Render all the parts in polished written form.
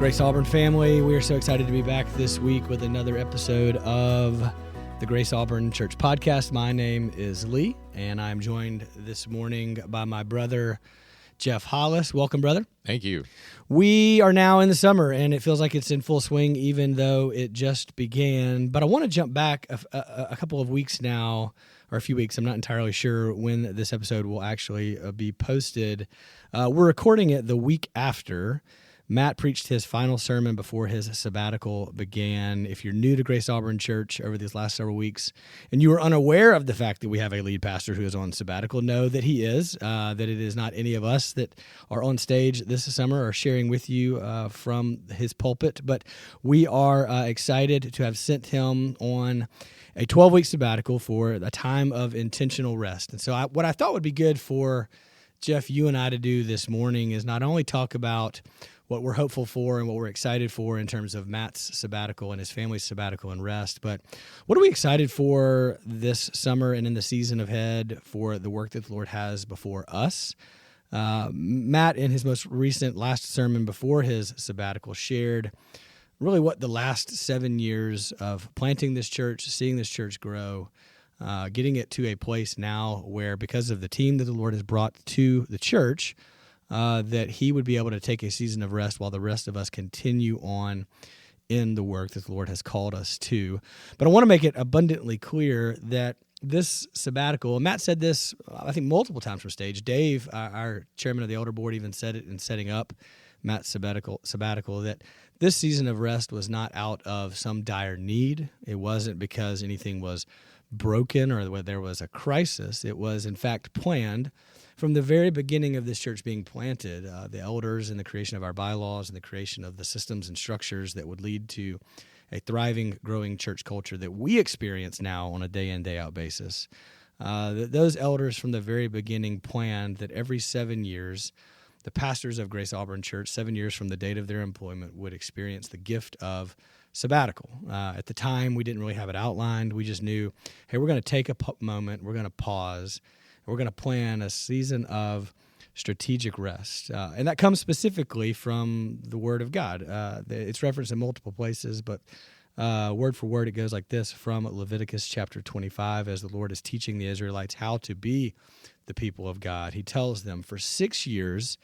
Grace Auburn family, we are so excited to be back this week with another episode of the Grace Auburn Church podcast. My name is Lee, and I'm joined this morning by my brother, Jeff Hollis. Welcome, brother. Thank you. We are now in the summer, and it feels like it's in full swing, even though it just began. But I want to jump back a couple of weeks now, or a few weeks. I'm not entirely sure when this episode will actually be posted. We're recording it the week after Matt preached his final sermon before his sabbatical began. If you're new to Grace Auburn Church over these last several weeks, and you are unaware of the fact that we have a lead pastor who is on sabbatical, know that he is, that it is not any of us that are on stage this summer or sharing with you from his pulpit, but we are excited to have sent him on a 12-week sabbatical for a time of intentional rest. And so what I thought would be good for Jeff, you and I to do this morning is not only talk about what we're hopeful for and what we're excited for in terms of Matt's sabbatical and his family's sabbatical and rest, but what are we excited for this summer and in the season ahead for the work that the Lord has before us? Matt, in his most recent last sermon before his sabbatical, shared really what the last 7 years of planting this church, seeing this church grow, getting it to a place now where, because of the team that the Lord has brought to the church, that he would be able to take a season of rest while the rest of us continue on in the work that the Lord has called us to. But I want to make it abundantly clear that this sabbatical, and Matt said this, I think, multiple times from stage. Dave, our chairman of the elder board, even said it in setting up Matt's sabbatical, that this season of rest was not out of some dire need. It wasn't because anything was broken or where there was a crisis. It was, in fact, planned from the very beginning of this church being planted, the elders and the creation of our bylaws and the creation of the systems and structures that would lead to a thriving, growing church culture that we experience now on a day-in, day-out basis. Those elders from the very beginning planned that every 7 years, the pastors of Grace Auburn Church, 7 years from the date of their employment, would experience the gift of sabbatical. At the time, we didn't really have it outlined. We just knew, hey, we're going to take a moment, we're going to pause, we're going to plan a season of strategic rest. And that comes specifically from the Word of God. It's referenced in multiple places, but word for word, it goes like this from Leviticus chapter 25, as the Lord is teaching the Israelites how to be the people of God. He tells them, for 6 years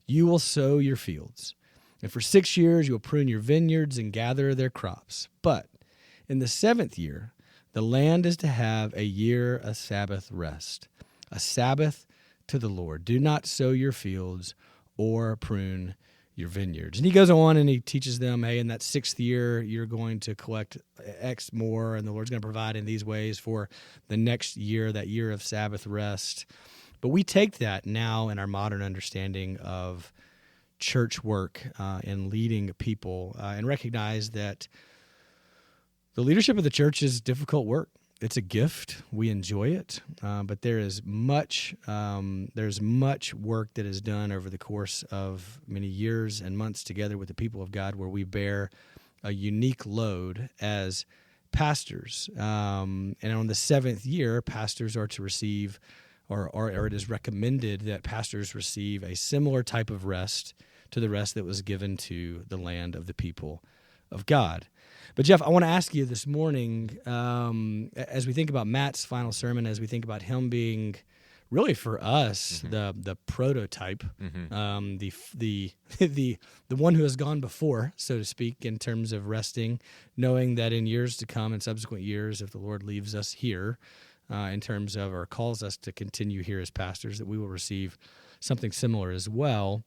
you will sow your fields, and for 6 years you will prune your vineyards and gather their crops. But in the 7th year, the land is to have a year of Sabbath rest, a Sabbath to the Lord. Do not sow your fields or prune your vineyards. And he goes on and he teaches them, hey, in that 6th year, you're going to collect X more, and the Lord's going to provide in these ways for the next year, that year of Sabbath rest. But we take that now in our modern understanding of church work and leading people and recognize that the leadership of the church is difficult work. It's a gift. We enjoy it, but there's much work that is done over the course of many years and months together with the people of God, where we bear a unique load as pastors. And on the 7th year, pastors are to receive, or it is recommended that pastors receive a similar type of rest to the rest that was given to the land of the people of God. But Jeff, I want to ask you this morning, as we think about Matt's final sermon, as we think about him being really for us the prototype, the one who has gone before, so to speak, in terms of resting, knowing that in years to come, in subsequent years, if the Lord leaves us here, in terms of, or calls us to continue here as pastors, that we will receive something similar as well.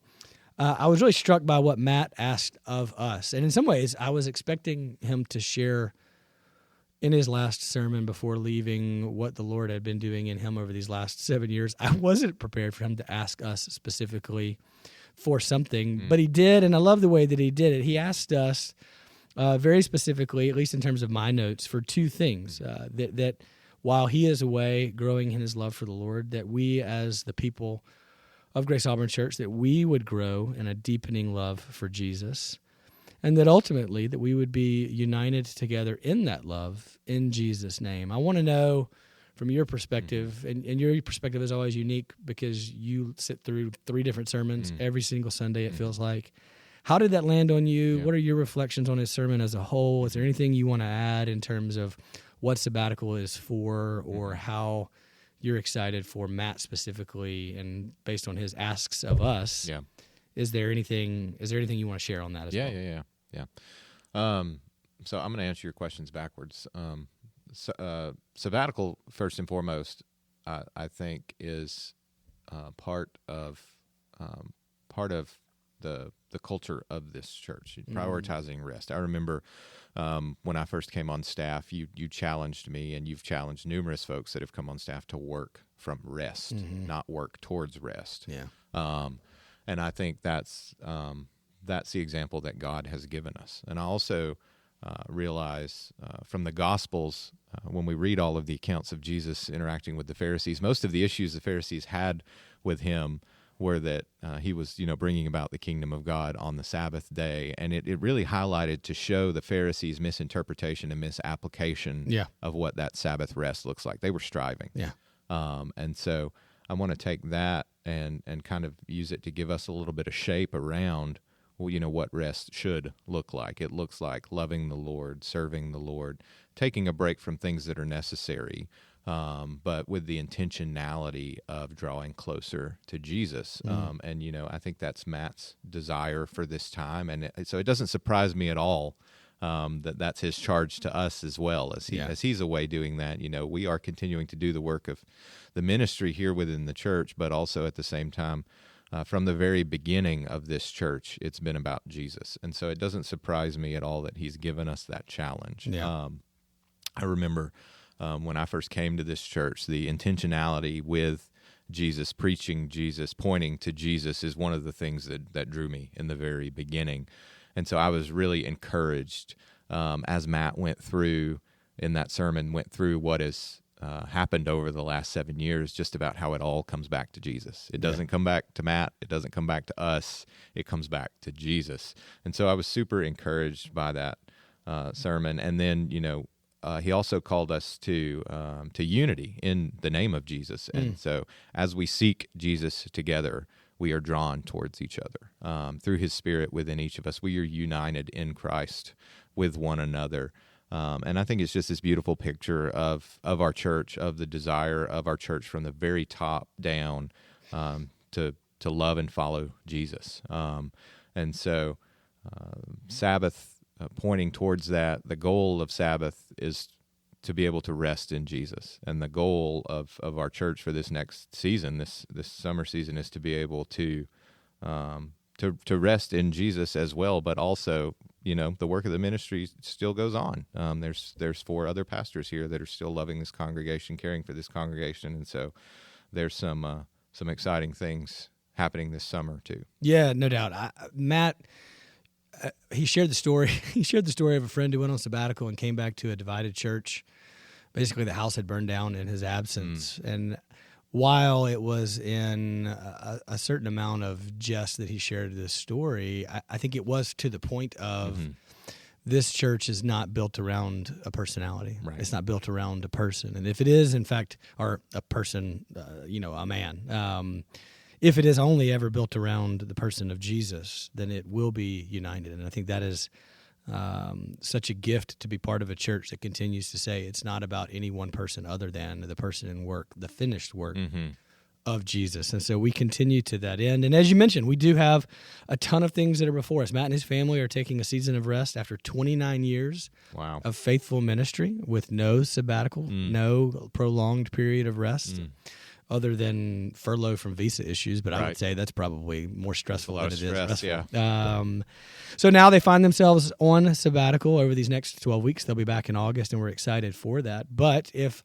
I was really struck by what Matt asked of us. And in some ways, I was expecting him to share in his last sermon before leaving what the Lord had been doing in him over these last 7 years. I wasn't prepared for him to ask us specifically for something, but he did, and I love the way that he did it. He asked us very specifically, at least in terms of my notes, for two things, that while he is away growing in his love for the Lord, that we as the people of Grace Auburn Church, that we would grow in a deepening love for Jesus, and that ultimately that we would be united together in that love in Jesus' name. I want to know from your perspective, and your perspective is always unique because you sit through 3 different sermons every single Sunday, it feels like. How did that land on you? Yeah. What are your reflections on his sermon as a whole? Is there anything you want to add in terms of what Sabbatical is for, or how you're excited for Matt specifically, and based on his asks of us? Yeah. Is there anything you want to share on that as well? Yeah. So I'm going to answer your questions backwards. Sabbatical, first and foremost, I think is part of the culture of this church, prioritizing rest. I remember when I first came on staff, you challenged me, and you've challenged numerous folks that have come on staff to work from rest, not work towards rest. Yeah. And I think that's the example that God has given us. And I also realize from the Gospels, when we read all of the accounts of Jesus interacting with the Pharisees, most of the issues the Pharisees had with him were that he was, bringing about the kingdom of God on the Sabbath day. And it really highlighted to show the Pharisees' misinterpretation and misapplication of what that Sabbath rest looks like. They were striving. Yeah. And so I want to take that and kind of use it to give us a little bit of shape around, what rest should look like. It looks like loving the Lord, serving the Lord, taking a break from things that are necessary, but with the intentionality of drawing closer to Jesus. And, I think that's Matt's desire for this time. And so it doesn't surprise me at all that that's his charge to us as well. As he's away doing that, we are continuing to do the work of the ministry here within the church, but also at the same time, from the very beginning of this church, it's been about Jesus. And so it doesn't surprise me at all that he's given us that challenge. Yeah. I remember when I first came to this church, the intentionality with Jesus, preaching Jesus, pointing to Jesus is one of the things that drew me in the very beginning. And so I was really encouraged as Matt went through in that sermon, what has happened over the last 7 years, just about how it all comes back to Jesus. It doesn't come back to Matt. It doesn't come back to us. It comes back to Jesus. And so I was super encouraged by that sermon. And then, he also called us to unity in the name of Jesus. And so as we seek Jesus together, we are drawn towards each other. Through his Spirit within each of us, we are united in Christ with one another. And I think it's just this beautiful picture of our church, of the desire of our church from the very top down to love and follow Jesus. And so Sabbath, pointing towards that, the goal of Sabbath is to be able to rest in Jesus. And the goal of our church for this next season, this summer season, is to be able to rest in Jesus as well, but also, the work of the ministry still goes on. There's 4 other pastors here that are still loving this congregation, caring for this congregation, and so there's some exciting things happening this summer too. Yeah, no doubt. Matt, he shared the story. He shared the story of a friend who went on sabbatical and came back to a divided church. Basically, the house had burned down in his absence, and while it was in a certain amount of jest that he shared this story, I think it was to the point of this church is not built around a personality. Right. It's not built around a person. And if it is, in fact, or a person, a man, if it is only ever built around the person of Jesus, then it will be united. And I think that is such a gift to be part of a church that continues to say it's not about any one person other than the person in work, the finished work of Jesus. And so we continue to that end. And as you mentioned, we do have a ton of things that are before us. Matt and his family are taking a season of rest after 29 years of faithful ministry with no sabbatical, no prolonged period of rest. Other than furlough from visa issues, but I would say that's probably more stressful than it is restful. Yeah. So now they find themselves on sabbatical over these next 12 weeks. They'll be back in August, and we're excited for that. But if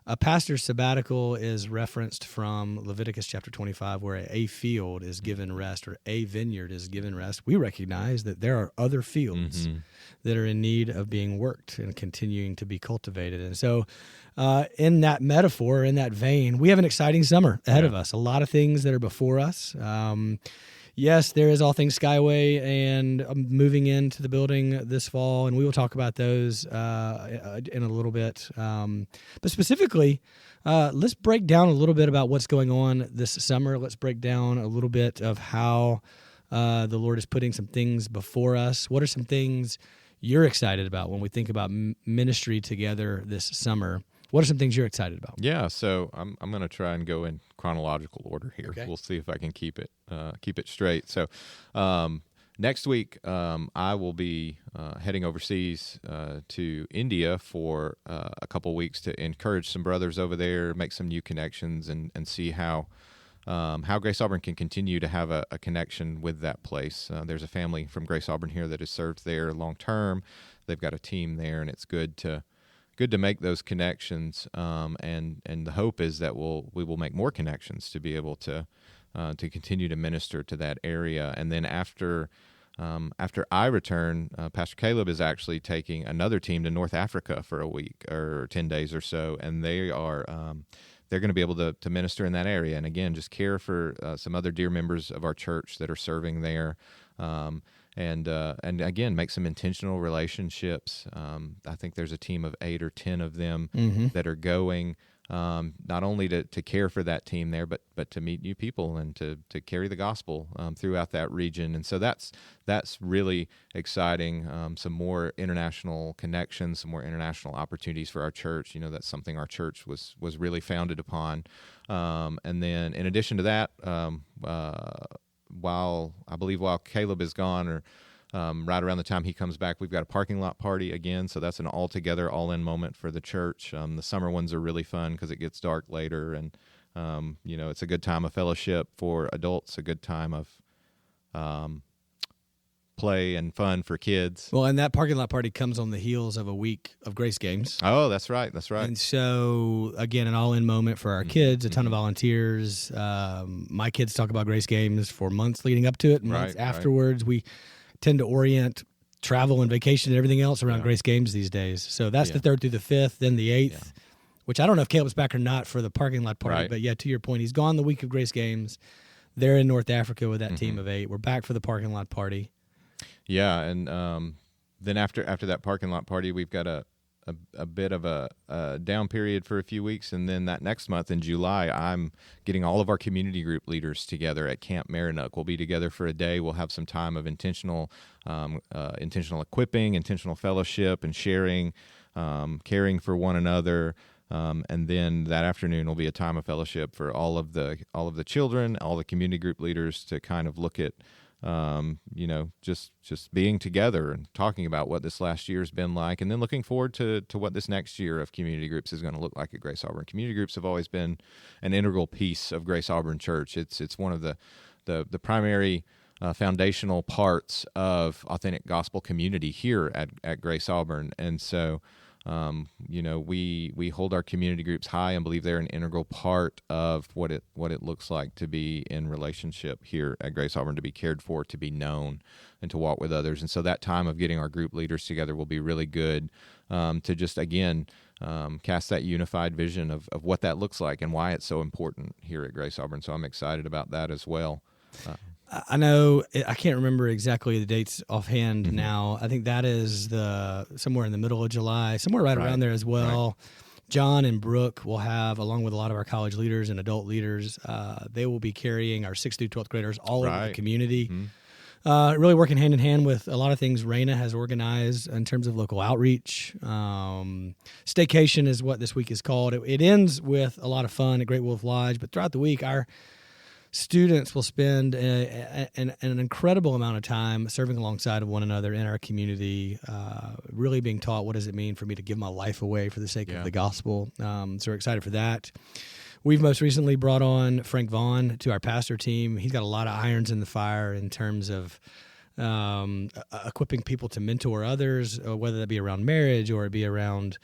a pastor's sabbatical is referenced from Leviticus chapter 25, where a field is given rest or a vineyard is given rest, we recognize that there are other fields that are in need of being worked and continuing to be cultivated. And so in that metaphor, in that vein, we have an exciting summer ahead of us, a lot of things that are before us. Yes, there is All Things Skyway and moving into the building this fall, and we will talk about those in a little bit. But specifically, let's break down a little bit about what's going on this summer. Let's break down a little bit of how the Lord is putting some things before us. What are some things you're excited about when we think about ministry together this summer? What are some things you're excited about? Yeah, so I'm going to try and go in chronological order here. Okay. We'll see if I can keep it straight. So next week I will be heading overseas to India for a couple weeks to encourage some brothers over there, make some new connections, and see how Grace Auburn can continue to have a connection with that place. There's a family from Grace Auburn here that has served there long term. They've got a team there, and it's good to make those connections. And the hope is that we will make more connections to be able to continue to minister to that area. And then after I return, Pastor Caleb is actually taking another team to North Africa for a week or 10 days or so, and they are they're going to be able to minister in that area, and again, just care for some other dear members of our church that are serving there, and again, make some intentional relationships. I think there's a team of 8 or 10 of them that are going. Not only to care for that team there, but to meet new people and to carry the gospel throughout that region. And so that's really exciting. Some more international connections, some more international opportunities for our church. That's something our church was really founded upon. And then in addition to that, while Caleb is gone, or right around the time he comes back, we've got a parking lot party again, so that's an all-together, all-in moment for the church. The summer ones are really fun because it gets dark later, and it's a good time of fellowship for adults, a good time of play and fun for kids. Well, and that parking lot party comes on the heels of a week of Grace Games. Oh, that's right. And so, again, an all-in moment for our kids, a ton of volunteers. My kids talk about Grace Games for months leading up to it, and months afterwards. We tend to orient travel and vacation and everything else around Grace Games these days. So that's the 3rd through the 5th, then the 8th, which I don't know if Caleb's back or not for the parking lot party, but to your point, he's gone the week of Grace Games. They're in North Africa with that team of 8. We're back for the parking lot party. Yeah, and then after that parking lot party, we've got a bit of a down period for a few weeks, and then that next month in July, I'm getting all of our community group leaders together at Camp Marannook. We'll be together for a day. We'll have some time of intentional equipping, intentional fellowship, and sharing, caring for one another. And then that afternoon will be a time of fellowship for all of the children, all the community group leaders to kind of look at just being together and talking about what this last year has been like, and then looking forward to what this next year of community groups is going to look like at Grace Auburn. Community groups have always been an integral piece of Grace Auburn Church. It's one of the primary foundational parts of authentic gospel community here at Grace Auburn, and so we hold our community groups high and believe they're an integral part of what it looks like to be in relationship here at Grace Auburn, to be cared for, to be known, and to walk with others. And so that time of getting our group leaders together will be really good to just, again, cast that unified vision of what that looks like and why it's so important here at Grace Auburn. So I'm excited about that as well. I know, I can't remember exactly the dates offhand now. I think that is somewhere in the middle of July, somewhere right around there as well. Right. John and Brooke will have, along with a lot of our college leaders and adult leaders, they will be carrying our 6th through 12th graders all over the community. Really working hand in hand with a lot of things Raina has organized in terms of local outreach. Staycation is what this week is called. It ends with a lot of fun at Great Wolf Lodge, but throughout the week, our students will spend an incredible amount of time serving alongside of one another in our community, really being taught what does it mean for me to give my life away for the sake of the gospel. So we're excited for that. We've most recently brought on Frank Vaughn to our pastor team. He's got a lot of irons in the fire in terms of equipping people to mentor others, whether that be around marriage or it be around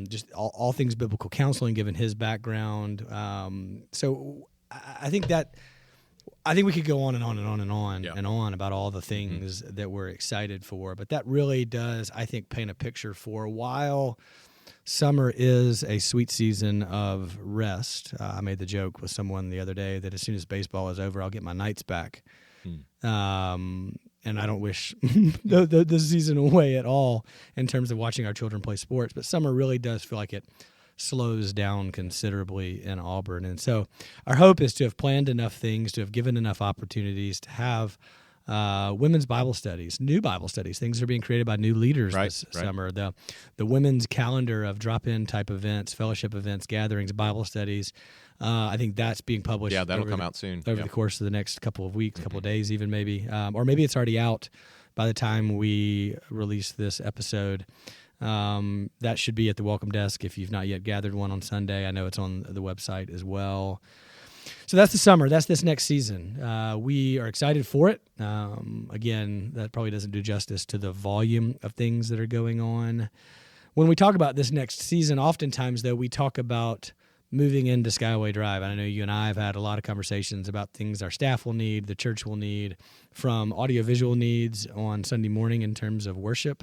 just all things biblical counseling, given his background. So I think we could go on and on and on and on and on about all the things that we're excited for, but that really does, I think, paint a picture for while summer is a sweet season of rest. I made the joke with someone the other day that as soon as baseball is over, I'll get my nights back. And I don't wish the season away at all in terms of watching our children play sports, but summer really does feel like it slows down considerably in Auburn. And so our hope is to have planned enough things, to have given enough opportunities to have women's Bible studies, new Bible studies. Things are being created by new leaders this summer. The women's calendar of drop-in type events, fellowship events, gatherings, Bible studies. I think that's being published. Yeah, that'll come out soon. Over the course of the next couple of weeks, couple of days even maybe. Or maybe it's already out by the time we release this episode. That should be at the welcome desk if you've not yet gathered one on Sunday. I know it's on the website as well. So that's the summer. That's this next season. We are excited for it. Again, that probably doesn't do justice to the volume of things that are going on. When we talk about this next season, oftentimes, though, we talk about moving into Skyway Drive. And I know you and I have had a lot of conversations about things our staff will need, the church will need, from audiovisual needs on Sunday morning in terms of worship,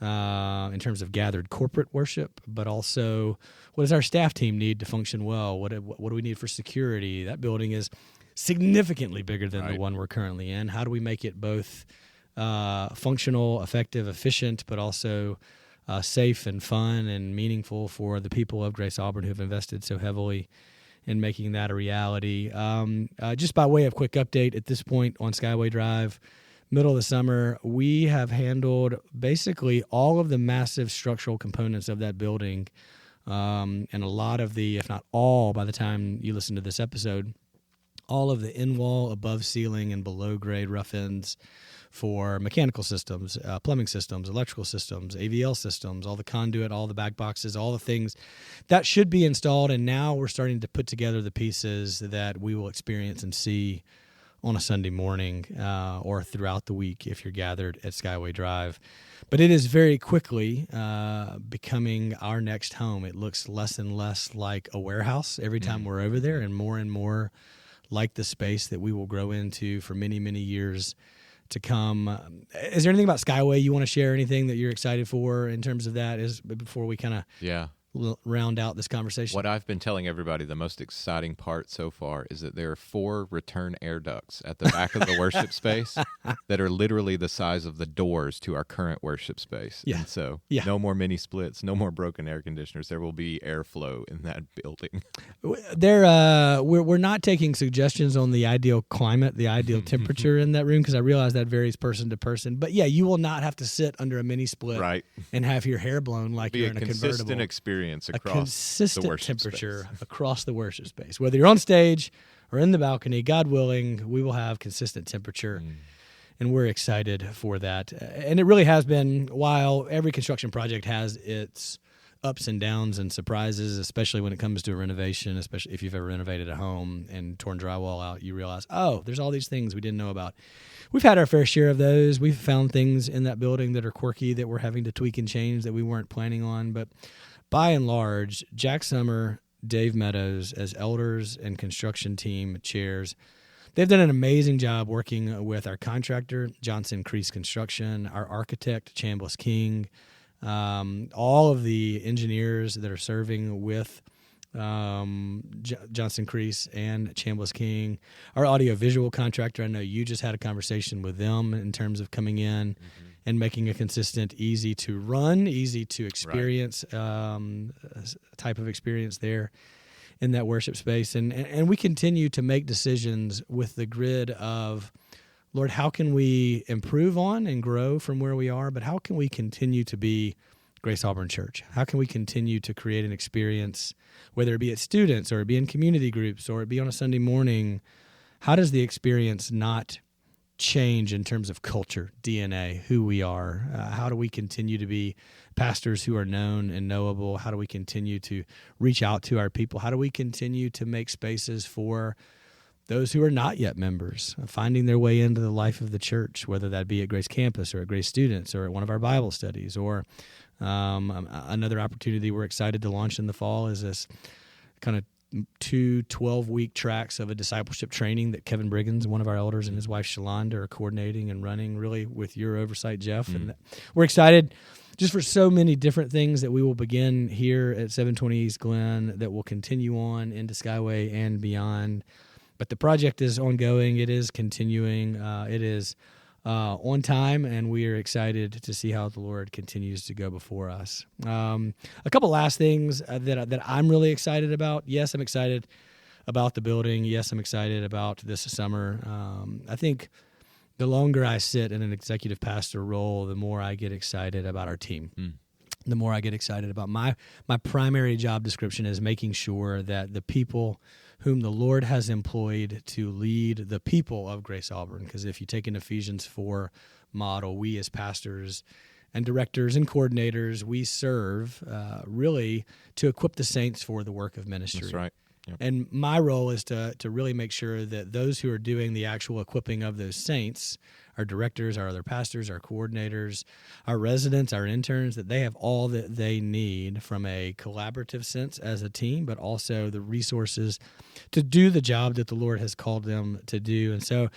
in terms of gathered corporate worship, but also what does our staff team need to function well? What do we need for security? That building is significantly bigger than the one we're currently in. How do we make it both functional, effective, efficient, but also safe and fun and meaningful for the people of Grace Auburn who have invested so heavily in making that a reality? Just by way of quick update at this point on Skyway Drive, middle of the summer, we have handled basically all of the massive structural components of that building, and a lot of the, if not all, by the time you listen to this episode, all of the in-wall, above-ceiling, and below-grade rough ends for mechanical systems, plumbing systems, electrical systems, AVL systems, all the conduit, all the back boxes, all the things that should be installed, and now we're starting to put together the pieces that we will experience and see on a Sunday morning or throughout the week if you're gathered at Skyway Drive. But it is very quickly becoming our next home. It looks less and less like a warehouse every time we're over there, and more like the space that we will grow into for many, many years to come. Is there anything about Skyway you want to share, anything that you're excited for in terms of that, is before we kind of round out this conversation? What I've been telling everybody, the most exciting part so far is that there are 4 return air ducts at the back of the worship space that are literally the size of the doors to our current worship space. Yeah. And so no more mini splits, no more broken air conditioners. There will be airflow in that building. We're not taking suggestions on the ideal climate, the ideal temperature in that room, because I realize that varies person to person. But yeah, you will not have to sit under a mini split and have your hair blown like you're in a convertible. Consistent experience across consistent the worship temperature space. Across the worship space. Whether you're on stage or in the balcony, God willing, we will have consistent temperature, and we're excited for that. And it really has been, while every construction project has its ups and downs and surprises, especially when it comes to a renovation, especially if you've ever renovated a home and torn drywall out, you realize, oh, there's all these things we didn't know about. We've had our fair share of those. We've found things in that building that are quirky that we're having to tweak and change that we weren't planning on. But by and large, Jack Summer, Dave Meadows, as elders and construction team chairs, they've done an amazing job working with our contractor, Johnson Crease Construction, our architect, Chambliss King, all of the engineers that are serving with Johnson Crease and Chambliss King, our audiovisual contractor. I know you just had a conversation with them in terms of coming in and making a consistent, easy to run, easy to experience type of experience there in that worship space. And we continue to make decisions with the grid of, Lord, how can we improve on and grow from where we are, but how can we continue to be Grace Auburn Church? How can we continue to create an experience, whether it be at students or it be in community groups or it be on a Sunday morning? How does the experience not change in terms of culture, DNA, who we are? How do we continue to be pastors who are known and knowable? How do we continue to reach out to our people? How do we continue to make spaces for those who are not yet members, finding their way into the life of the church, whether that be at Grace Campus or at Grace Students or at one of our Bible studies, or another opportunity we're excited to launch in the fall is this kind of 2 12-week tracks of a discipleship training that Kevin Briggins, one of our elders, and his wife Shalonda are coordinating and running, really with your oversight, Jeff. And we're excited just for so many different things that we will begin here at 720 East Glen that will continue on into Skyway and beyond. But the project is ongoing. It is continuing. It is on time, and we are excited to see how the Lord continues to go before us. A couple last things that I'm really excited about. Yes, I'm excited about the building. Yes, I'm excited about this summer. I think the longer I sit in an executive pastor role, the more I get excited about our team. The more I get excited about my primary job description is making sure that the people whom the Lord has employed to lead the people of Grace Auburn, because if you take an Ephesians 4 model, we as pastors and directors and coordinators, we serve really to equip the saints for the work of ministry. That's right. Yep. And my role is to really make sure that those who are doing the actual equipping of those saints, our directors, our other pastors, our coordinators, our residents, our interns, that they have all that they need from a collaborative sense as a team, but also the resources to do the job that the Lord has called them to do. And so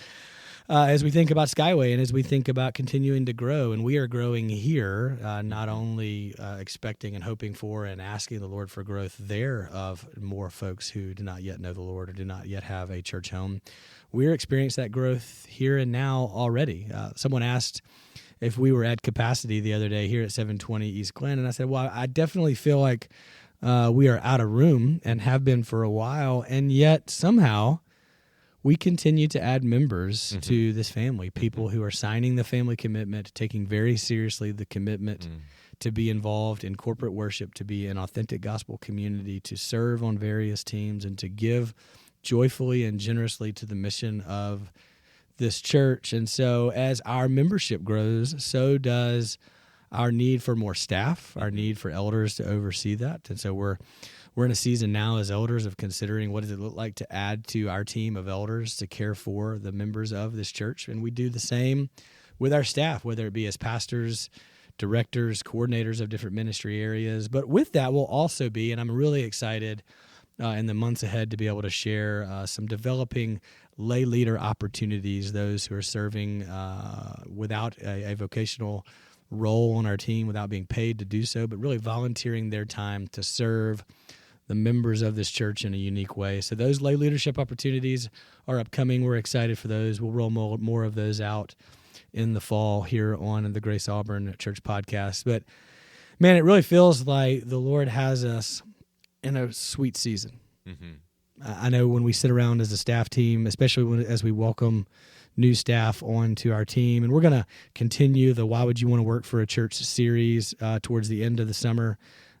as we think about Skyway and as we think about continuing to grow, and we are growing here, not only expecting and hoping for and asking the Lord for growth there of more folks who do not yet know the Lord or do not yet have a church home, we're experiencing that growth here and now already. Someone asked if we were at capacity the other day here at 720 East Glen, and I said, well, I definitely feel like we are out of room and have been for a while, and yet somehow we continue to add members to this family, people who are signing the family commitment, taking very seriously the commitment to be involved in corporate worship, to be an authentic gospel community, to serve on various teams, and to give joyfully and generously to the mission of this church. And so as our membership grows, so does our need for more staff, our need for elders to oversee that. And so we're in a season now as elders of considering what does it look like to add to our team of elders to care for the members of this church. And we do the same with our staff, whether it be as pastors, directors, coordinators of different ministry areas. But with that will also be, and I'm really excited in the months ahead to be able to share some developing lay leader opportunities, those who are serving without a vocational role on our team, without being paid to do so, but really volunteering their time to serve the members of this church in a unique way. So those lay leadership opportunities are upcoming. We're excited for those. We'll roll more of those out in the fall here on the Grace Auburn Church podcast. But man, it really feels like the Lord has us in a sweet season. I know when we sit around as a staff team, especially as we welcome new staff onto our team, and we're going to continue the Why Would You Want to Work for a Church series towards the end of the summer,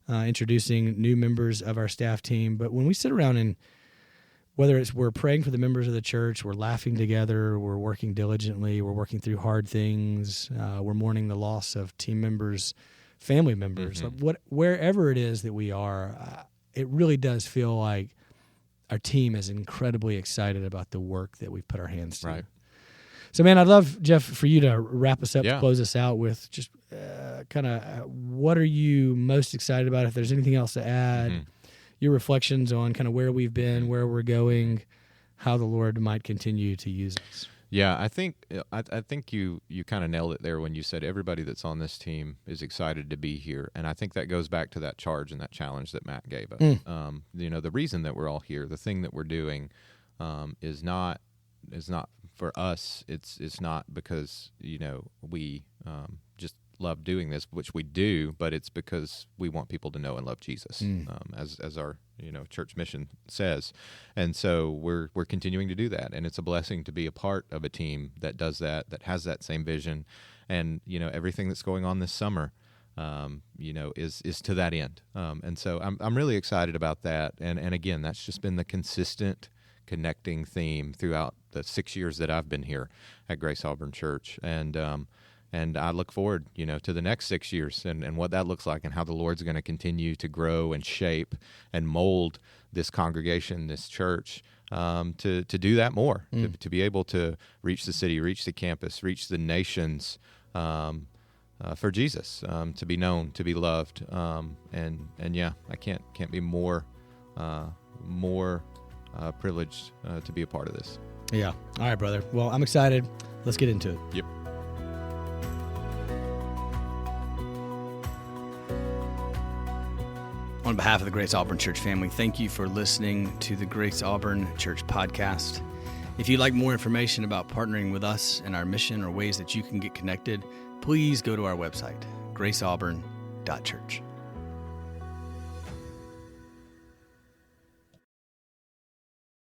introducing new members of our staff team. But when we sit around and whether it's we're praying for the members of the church, we're laughing together, we're working diligently, we're working through hard things, we're mourning the loss of team members, family members, wherever it is that we are, it really does feel like our team is incredibly excited about the work that we've put our hands to. Right. So, man, I'd love, Jeff, for you to wrap us up, Yeah. close us out with just kind of what are you most excited about? If there's anything else to add, your reflections on kind of where we've been, where we're going, how the Lord might continue to use us. Yeah, I think you kind of nailed it there when you said everybody that's on this team is excited to be here, and I think that goes back to that charge and that challenge that Matt gave us. The reason that we're all here, the thing that we're doing, is not for us. It's not because we just love doing this, which we do, but it's because we want people to know and love Jesus, as our church mission says. And so we're continuing to do that, and it's a blessing to be a part of a team that does that has that same vision. And everything that's going on this summer is to that end. And so I'm really excited about that. And again, that's just been the consistent connecting theme throughout the 6 years that I've been here at Grace Auburn Church. And I look forward, to the next 6 years and what that looks like and how the Lord's going to continue to grow and shape and mold this congregation, this church, to do that more, to be able to reach the city, reach the campus, reach the nations for Jesus, to be known, to be loved. And yeah, I can't be more privileged to be a part of this. Yeah. All right, brother. Well, I'm excited. Let's get into it. Yep. On behalf of the Grace Auburn Church family, thank you for listening to the Grace Auburn Church podcast. If you'd like more information about partnering with us and our mission or ways that you can get connected, please go to our website, graceauburn.church.